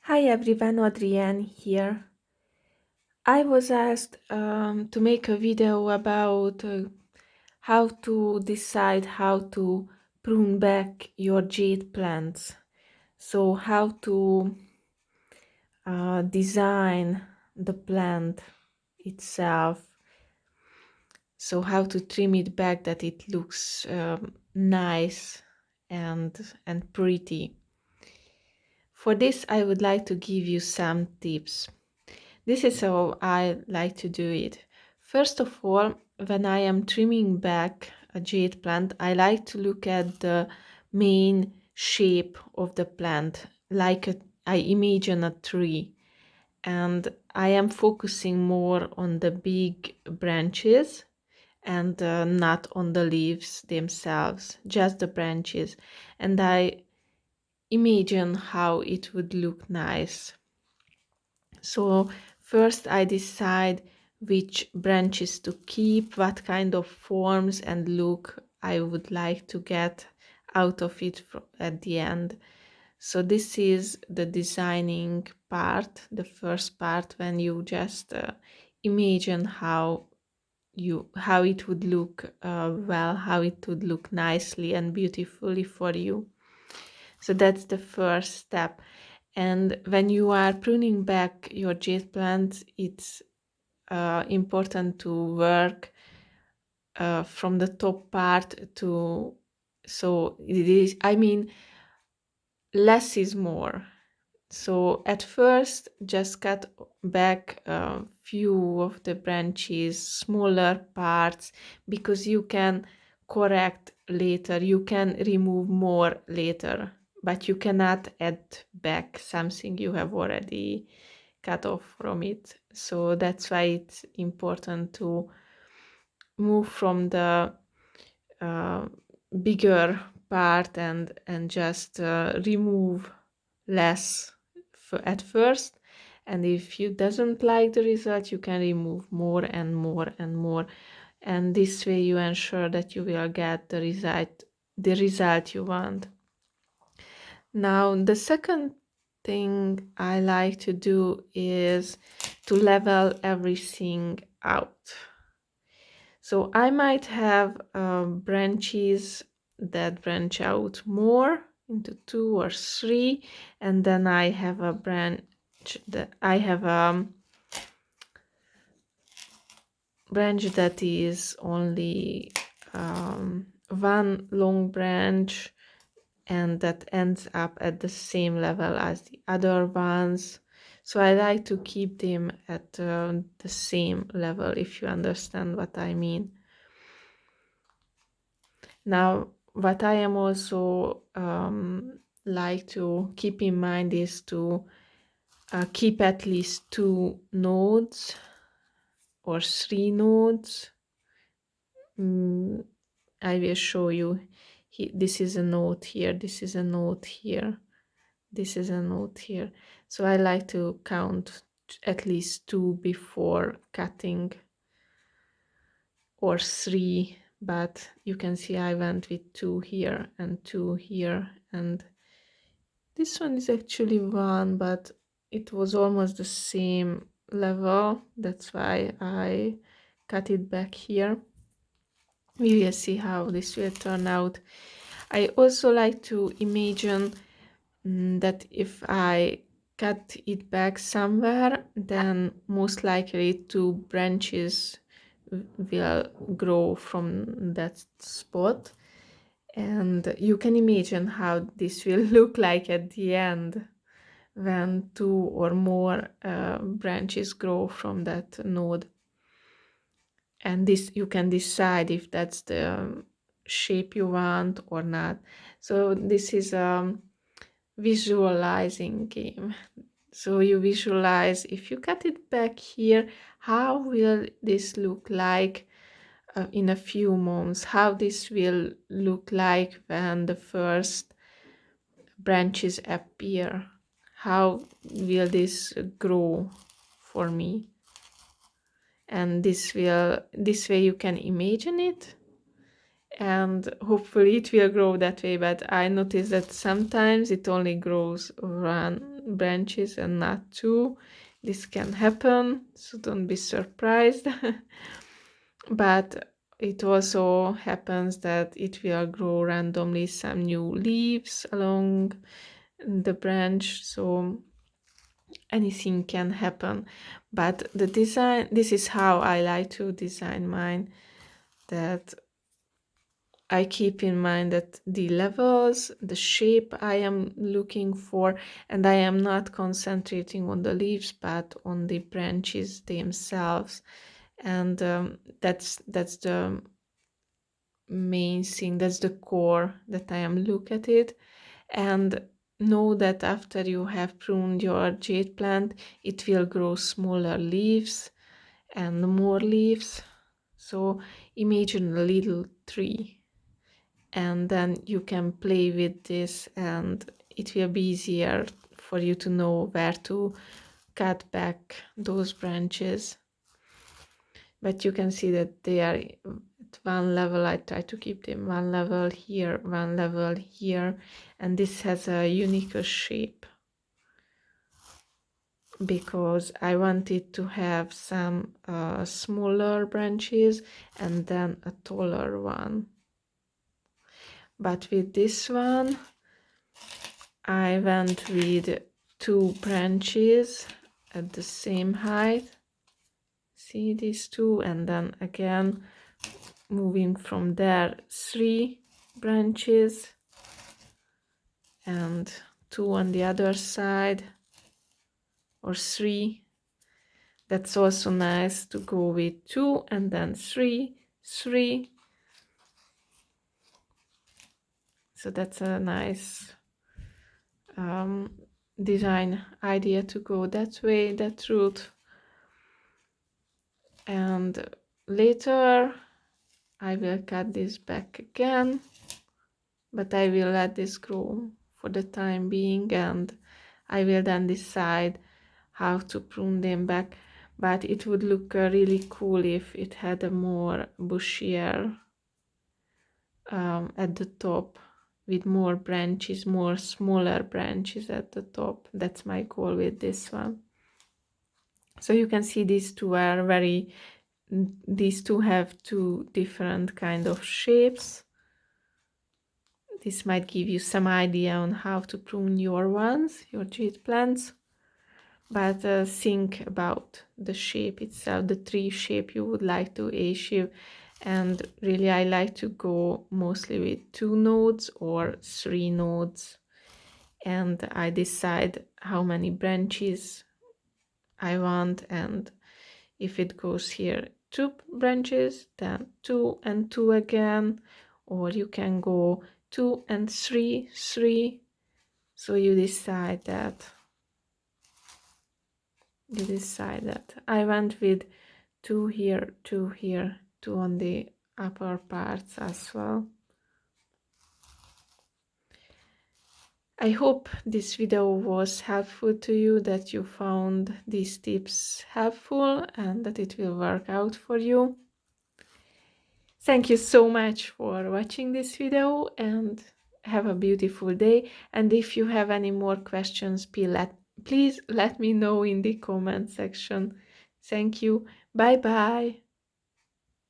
Hi everyone, Adrienne here. I was asked to make a video about how to decide how to prune back your jade plants. So, how to design the plant itself. So, how to trim it back that it looks nice and pretty. For this, I would like to give you some tips. This is how I like to do it. First of all, when I am trimming back a jade plant, I like to look at the main shape of the plant, like I imagine a tree. And I am focusing more on the big branches and not on the leaves themselves, just the branches. And I imagine how it would look nice. So first I decide which branches to keep, what kind of forms and look I would like to get out of it at the end. So this is the designing part, the first part, when you just imagine how it would look well, how it would look nicely and beautifully for you. So that's the first step. And when you are pruning back your jade plant, it's important to work from the top part to, so it is, I mean, less is more. So at first, just cut back a few of the branches, smaller parts, because you can correct later, you can remove more later, but you cannot add back something you have already cut off from it. So that's why it's important to move from the uh, bigger part and just remove less at first, and if you doesn't like the result you can remove more and more and more, and this way you ensure that you will get the result you want. Now the second thing I like to do is to level everything out. So I might have branches that branch out more into two or three, and then I have a branch that is only one long branch and that ends up at the same level as the other ones. So I like to keep them at the same level, if you understand what I mean. Now, what I am also like to keep in mind is to keep at least 2 nodes or 3 nodes. I will show you. This is a node here, this is a node here, this is a node here. So I like to count at least 2 before cutting, or 3, but you can see I went with 2 here and 2 here, and this one is actually 1, but it was almost the same level, that's why I cut it back here. We will see how this will turn out. I also like to imagine that if I cut it back somewhere, then most likely 2 branches will grow from that spot. And you can imagine how this will look like at the end when 2 or more branches grow from that node. And this you can decide if that's the shape you want or not. So this is a visualizing game. So you visualize, if you cut it back here, how will this look like in a few months, how this will look like when the first branches appear, how will this grow for me. And this way you can imagine it, and hopefully it will grow that way. But I noticed that sometimes it only grows one branches and not two. This can happen, so don't be surprised. But it also happens that it will grow randomly some new leaves along the branch, so anything can happen. But the design, this is how I like to design mine, that I keep in mind that the levels, the shape I am looking for, and I am not concentrating on the leaves but on the branches themselves. And that's the main thing, that's the core that I am look at it. And know that after you have pruned your jade plant, it will grow smaller leaves and more leaves. So imagine a little tree, and then you can play with this, and it will be easier for you to know where to cut back those branches. But you can see that they are at one level. I try to keep them one level here, one level here, and this has a unique shape because I wanted to have some smaller branches and then a taller one. But with this one I went with 2 branches at the same height. See these 2, and then again moving from there 3 branches and 2 on the other side, or 3. That's also nice to go with 2 and then 3, 3. So that's a nice design idea to go that way, that route. And later I will cut this back again, but I will let this grow for the time being, and I will then decide how to prune them back. But it would look really cool if it had a more bushier at the top, with more branches, more smaller branches at the top. That's my goal with this one. So you can see these two are these two have 2 different kind of shapes. This might give you some idea on how to prune your jade plants. But think about the shape itself, the tree shape you would like to achieve. And really I like to go mostly with 2 nodes or 3 nodes. And I decide how many branches I want, and if it goes here 2 branches, then 2 and 2 again, or you can go 2 and 3, 3. So you decide that. I went with 2 here, 2 here, 2 on the upper parts as well. I hope this video was helpful to you, that you found these tips helpful and that it will work out for you. Thank you so much for watching this video, and have a beautiful day. And if you have any more questions, please let me know in the comment section. Thank you. Bye bye.